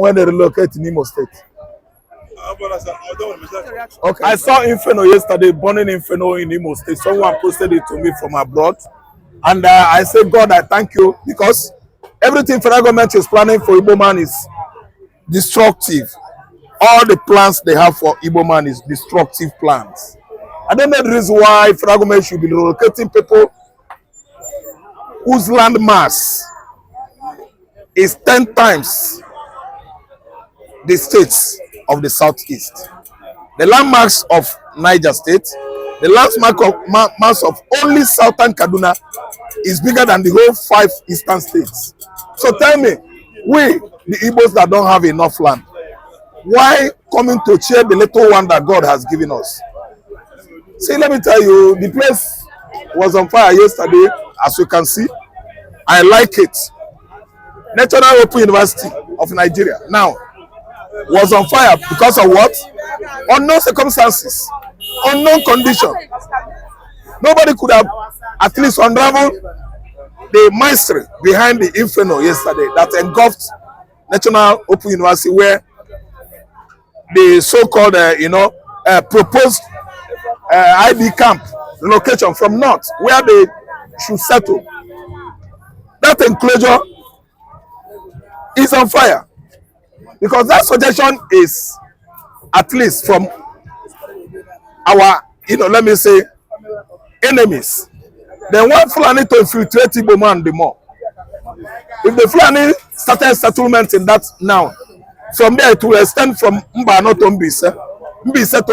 when they relocate in Imo State. Okay. I saw Inferno yesterday, burning Inferno in Imo State. Someone posted it to me from abroad. And I said, God, I thank you, because everything federal government is planning for Igbo man is destructive. All the plans they have for Igbo man is destructive plans. I don't know the reason why federal government should be relocating people whose land mass is 10 times the states of the southeast. The landmass of Niger State, the landmass of only southern Kaduna is bigger than the whole 5 eastern states. So tell me, we, the Igbos that don't have enough land, why coming to share the little one that God has given us? See, let me tell you, the place was on fire yesterday, as you can see. I like it. National Open University of Nigeria now was on fire because of what? Unknown circumstances, unknown condition. Nobody could have at least unraveled the mystery behind the inferno yesterday that engulfed National Open University, where the so-called, proposed IB camp relocation from north, where they should settle. That enclosure is on fire, because that suggestion is at least from our, let me say, enemies. They want Fulani to infiltrate Igbo man the more. If the Fulani started settlement in that now, from there it will extend from Mbano to Mbise, Mbise to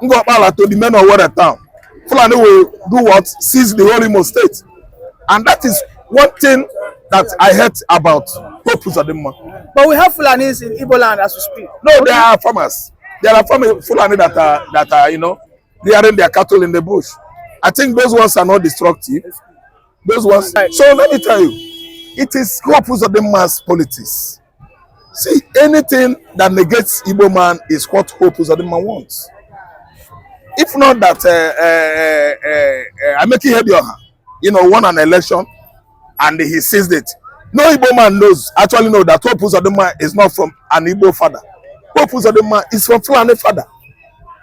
Ngopala to the men of Water Town. Fulani will do what? Seize the whole Imo State. And that is one thing that I heard about purpose of the man. But we have Fulanis in Igbo land as we speak. No, there are farmers. There are Fulani that are rearing their cattle in the bush. I think those ones are not destructive. Those ones. Right. So let me tell you, it is purpose of the man's politics. See, anything that negates Igbo man is what purpose of the man wants. If not that, I make it head won an election and he seized it. No Igbo man actually know that Purpose of the man is not from an Igbo father. Purpose of the man is from Fulani father.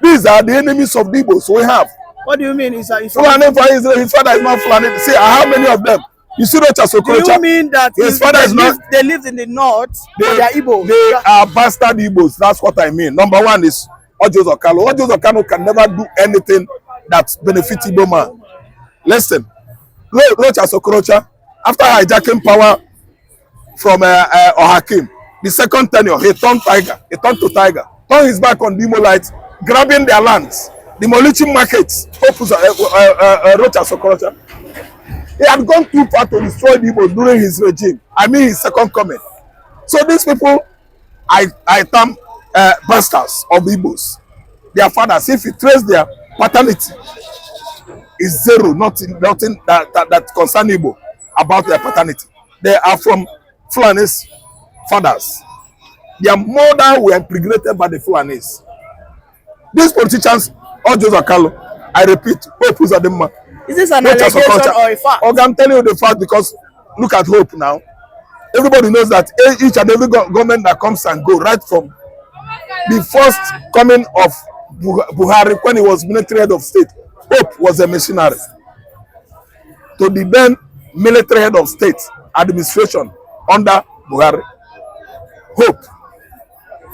These are the enemies of the Igbos we have. What do you mean? Fulani his father is not Fulani. See, I have many of them. You see Rocha Sokorocha? Do you mean that his father is not? They lived in the north, but they are Igbo? They are bastard Igbos. That's what I mean. Number one is Ojos Okalo. Ojos Okalo can never do anything that benefits Igbo man. Listen, Rocha Sokorocha, after hijacking power from Ohakim, the second tenure, he turned tiger. He turned to tiger. Turned his back on the Imolites, grabbing their lands, demolishing markets. Rocha Sokorocha. He had gone too far to destroy the Igbo during his regime. I mean his second coming. So these people, I term bastards of the Igbos. Their fathers, if you trace their paternity, is zero, nothing that concern Igbo about their paternity. They are from Fulani's fathers. Their mother were impregnated by the Fulanis. These politicians, Ojos Okalo, I repeat, Hope Uzodimma. Is this an allegation or a fact? Okay, I'm telling you the fact because look at Hope now. Everybody knows that each and every government that comes and goes, right from the first coming of Buhari when he was military head of state, Hope was a missionary. To the then military head of state administration under Buhari. Hope.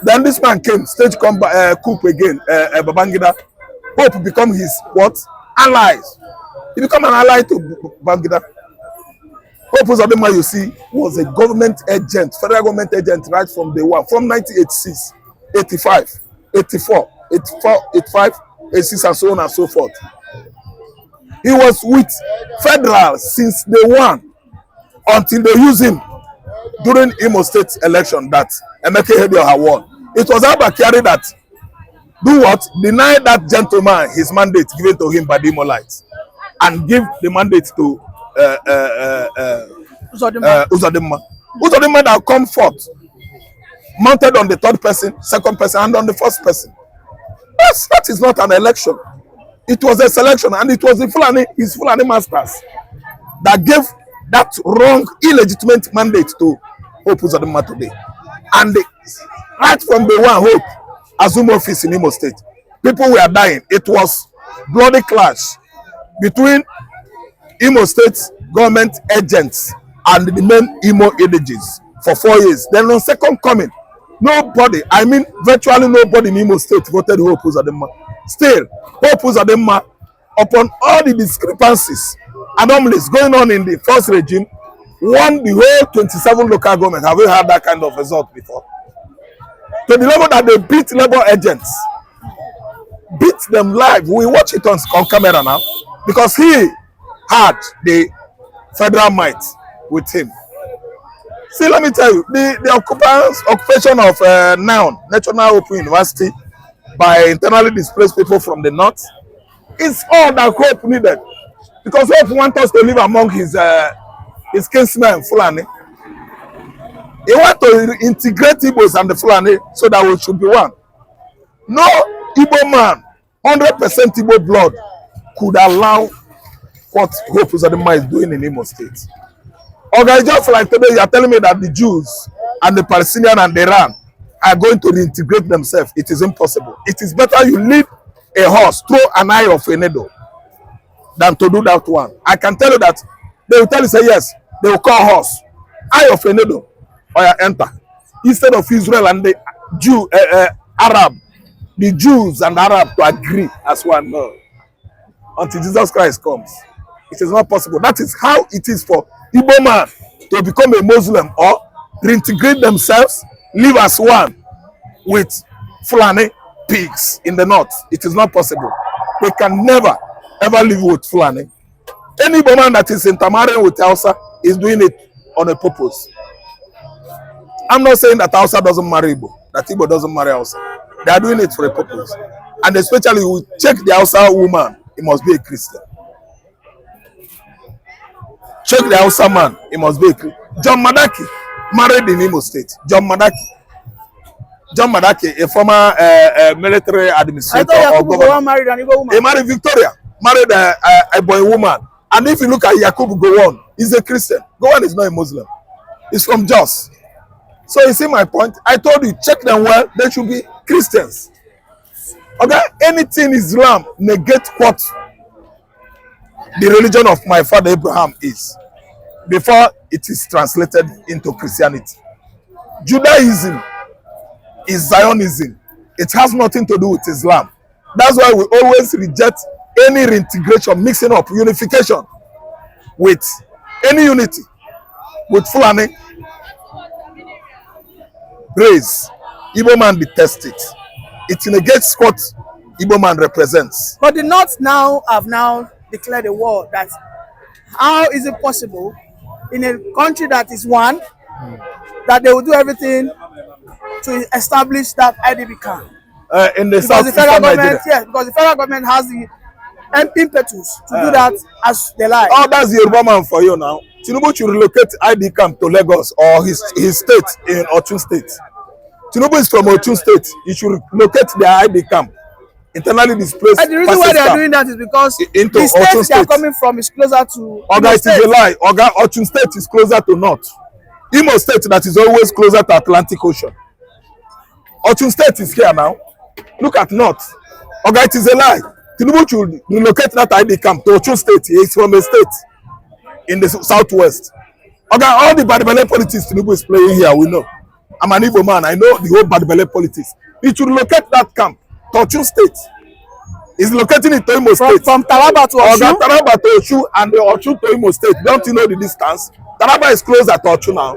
Then this man came, stage coup again, Babangida. Hope become his what? Allies. He become an ally to Babangida. Hope Uzodimma, you see, was a government agent, federal government agent right from day one, from 1986, 85, 84, 85, 86, and so on and so forth. He was with federal since day one until they used him during Imo State election that Emeka Hedioha won. It was Abba Kyari that do what? Deny that gentleman his mandate given to him by the Imolites and give the mandate to Uzodimma. Uzodimma that come forth, mounted on the third person, second person, and on the first person. That is not an election. It was a selection, and it was the his Fulani masters that gave that wrong, illegitimate mandate to Hope Uzodimma today. And right from the one Hope assumed office in Imo State, people were dying. It was bloody clash between Imo State government agents and the main Imo indigenes for 4 years. Then on second coming, nobody, I mean virtually nobody in Imo State voted Hope Uzodinma. Still, Hope Uzodinma, upon all the discrepancies, anomalies going on in the first regime, won the whole 27 local government. Have you had that kind of result before? To the level that they beat labor agents, beat them live. We watch it on camera now because he had the federal might with him. See, let me tell you, the occupation of National Open University by internally displaced people from the north is all that Hope needed, because Hope wants us to live among his kinsmen Fulani. He wants to integrate Igbos and the Fulani so that we should be one. No Igbo man, 100% Igbo blood, could allow what Hope Uzodinma is doing in Imo State. Okay, just like today, you are telling me that the Jews and the Palestinians and Iran are going to reintegrate themselves. It is impossible. It is better you lead a horse through an eye of a needle than to do that one. I can tell you that they will tell you, say yes, they will call horse, eye of a needle, or you enter. Instead of Israel and the Arab, the Jews and Arab to agree as one. No. Until Jesus Christ comes, it is not possible. That is how it is for Igbo man to become a Muslim or reintegrate themselves, live as one with Fulani pigs in the north. It is not possible. They can never ever live with Fulani. Any Igbo man that is intermarrying with Hausa is doing it on a purpose. I'm not saying that Hausa doesn't marry Igbo, that Igbo doesn't marry Hausa. They are doing it for a purpose. And especially we check the Hausa woman, he must be a Christian. Check the Hausa man, he must be a Christian. John Madaki married in Imo State. John Madaki, a former military administrator or governor. Married an Igbo woman. He married Victoria, married a boy woman. And if you look at Yakubu Gowon, he's a Christian. Gowon is not a Muslim. He's from Jos. So you see my point? I told you, check them well, they should be Christians. Okay? Anything Islam negate what the religion of my father Abraham is before it is translated into Christianity. Judaism is Zionism. It has nothing to do with Islam. That's why we always reject any reintegration, mixing up, unification with any unity with Fulani. Praise. Igbo man detest it. It negates what Igbo man represents. But the North have now declared a war. That how is it possible in a country that is one that they will do everything to establish that IDB camp? In the because south the federal government, Nigeria. yes, because the federal government has the impetus to do that as they like. Oh, that's the Yoruba man for you now. Tinubu should relocate ID camp to Lagos or his state in Osun State. Tinubu is from Osun State. He should locate their ID camp. Internally displaced. And the reason why they are doing that is because into the state Osun they are State. coming from is closer to Oga, it is a lie. Oga, Osun State is closer to North. Imo State that is always closer to Atlantic Ocean. Osun State is here now. Look at North. Oga, it is a lie. Tinubu should relocate that ID camp to Osun State. He is from a state in the southwest. Okay, all the Badibele politics Tinubu is playing here, we know. I'm an Igbo man. I know the whole Badibele politics. He should locate that camp to Osun State. He's locating it to Imo State. From Taraba to Osun? Taraba to Osun and the Osun to Imo State. Don't you know the distance? Taraba is closer to Osun now.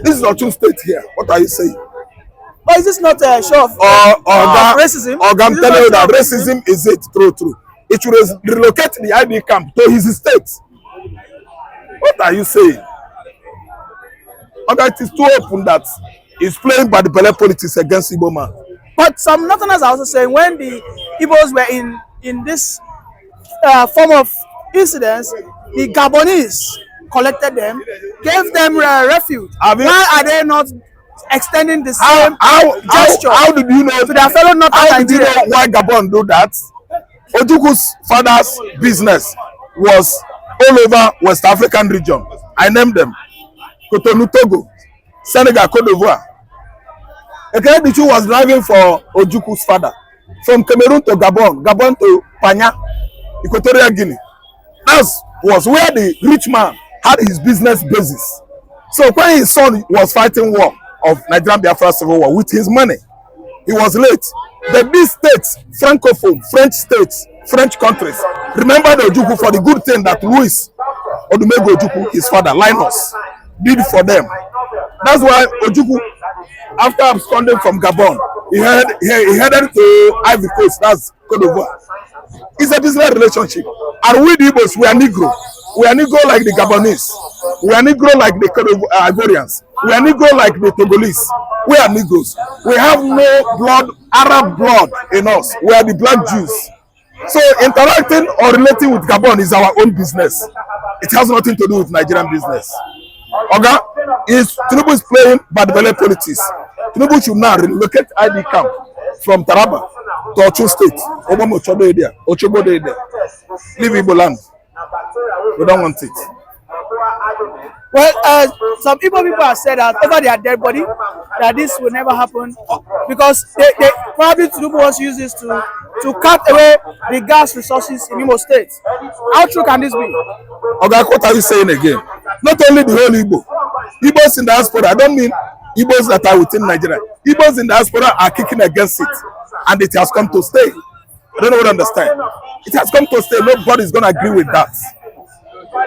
This is Osun State here. What are you saying? But is this not a show of racism? I'm telling you that racism is it true. It should relocate the ID camp to his state. What are you saying? Okay, it is too open that he's playing by the Bele politics against Igbo man. But some Northerners are also saying when the Igbos were in this form of incidents, the Gabonese collected them, gave them refuge. Why are they not extending the same gesture? How did you know? To their fellow Northern How did you Nigerians? know why Gabon do that? Ojuku's father's business was all over West African region. I named them: Cotonou, Togo, Senegal, Cote d'Ivoire, Ekene was driving for Ojuku's father from Cameroon to Gabon, Gabon to Panya, Equatorial Guinea. That was where the rich man had his business basis. So when his son was fighting war of Nigerian Biafra Civil War with his money, he was late. But these states, Francophone, French states, French countries, remember the Ojukwu for the good thing that Louis Odumego Ojukwu, his father, Linus, did for them. That's why Ojukwu, after absconding from Gabon, he headed to Ivory Coast, that's Cote d'Ivoire. It's a business relationship. And we the Igbos, we are Negro. We are Negro like the Gabonese. We are Negro like the Ivorians. We are Negro like the Togolese. We are Negroes. We have no blood, Arab blood in us. We are the black Jews. So interacting or relating with Gabon is our own business. It has nothing to do with Nigerian business. Oga, Tinubu is playing bad belly politics. Tinubu should now relocate ID camp from Taraba to Osun State. Ochobo there. Leave Igbo land. We don't want it. Well, some Igbo people have said that over their dead body, that this will never happen because they probably Tinubu wants to use this to cut away the gas resources in Imo State. How true can this be? Okay, what are you saying again? Not only the whole Igbo. Igbos in the diaspora, I don't mean Igbos that are within Nigeria. Igbos in the diaspora are kicking against it, and it has come to stay. I don't know what I understand. It has come to stay. Nobody is going to agree with that.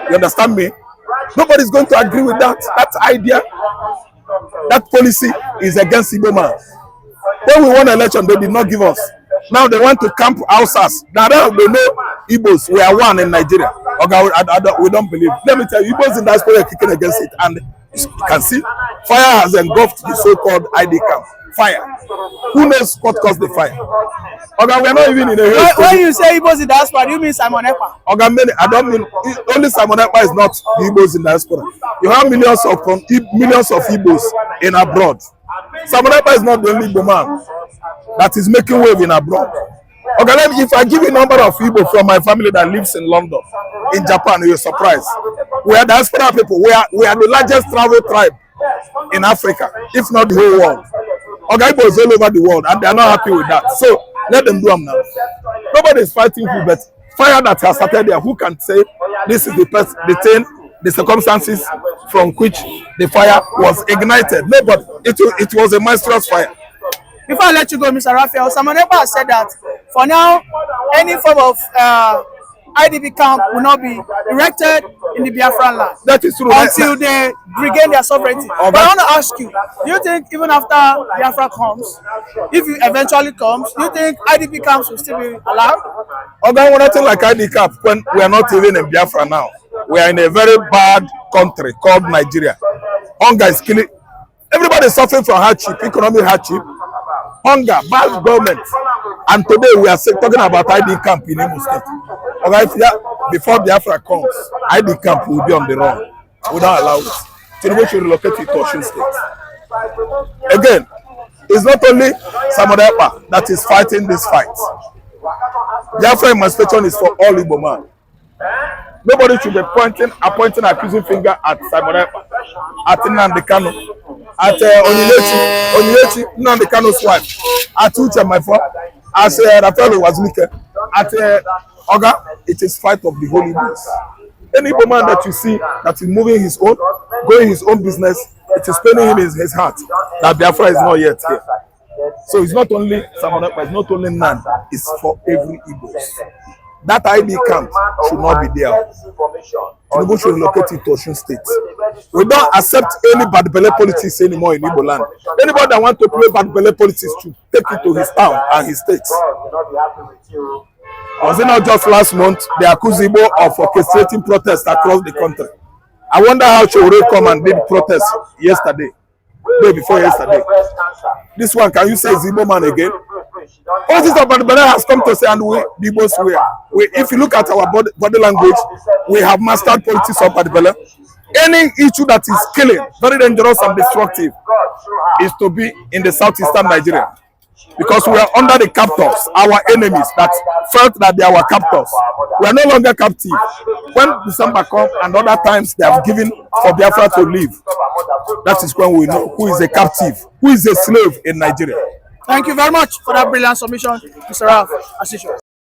You understand me? Nobody is going to agree with that. That idea, that policy is against Igbo man. When we won election, they did not give us. Now they want to camp houses. Now they know Igbos, we are one in Nigeria. Okay, we don't believe. Let me tell you, Igbos in diaspora are kicking against it. And you can see, fire has engulfed the so-called ID camp. Fire. Who knows what caused the fire? Okay, we are not even in a when you say Igbos in diaspora, you mean Simon Ekpa? Okay, I don't mean only Simon Ekpa is not the Igbos in diaspora. You have millions of Igbos in abroad. Simon Ekpa is not the only Igbo man that is making wave in abroad. Okay, if I give you a number of Igbo from my family that lives in London, in Japan, you're surprised. We are diaspora people. We are the largest travel tribe in Africa, if not the whole world. Okay, Igbo is all over the world, and they are not happy with that. So let them do them now. Nobody is fighting who, but fire that has started there. Who can say this is the circumstances from which the fire was ignited? No, but it was a monstrous fire. Before I let you go, Mr. Raphael, Simon Ekpa has said that for now, any form of IDP camp will not be erected in the Biafran land. That is true. Until they regain their sovereignty. But I want to ask you, do you think even after Biafra comes, if it eventually comes, do you think IDP camps will still be allowed? Okay, we're nothing like ID camp when we are not even in Biafra now. We are in a very bad country called Nigeria. Hunger is killing. Everybody is suffering from hardship, economic hardship, hunger, bad government. And today we are talking about ID camp in Imo State. Okay, before Biafra comes, ID camp will be on the run. We don't allow it. Tinubu should relocate it to Osun State. Again, it's not only Simon Ekpa that is fighting this fight. Biafra emancipation is for all Igbo man. Nobody should be appointing accusing finger at Simon Ekpa, at Nnamdi Kanu, at Onyinyechi, Nnamdi Kanu's wife, at Uche, my father, as Rafael Wazulike, at Oga. It is fight of the Holy Ghost. Any Igbo man that you see that is moving his own, going his own business, it is paining him in his heart that Biafra is not yet here. So it's not only Simon Ekpa, it's not only Nan, it's for every Igbo. That ID camp should not be there. Tinubu should relocate it to Osun State. We don't accept any bad belly politics anymore in Igbo land. Anybody that wants to play bad belly politics should take it to his town and his state. Was it not just last month they accused Igbo of orchestrating protests across the country? I wonder how Chowore come and did protest yesterday, day before yesterday. This one, can you say is Igbo man again? Politics of Badibele has come to say, and we, the Igbos, if you look at our body language, we have mastered politics of Badibele. Any issue that is killing, very dangerous and destructive, is to be in the southeastern Nigeria. because we are under the captors, our enemies that felt that they are our captors. We are no longer captive. When December comes and other times they have given for Biafra to live, that is when we know who is a captive, who is a slave in Nigeria. Thank you very much for that brilliant submission, Mr. Ralph, as usual.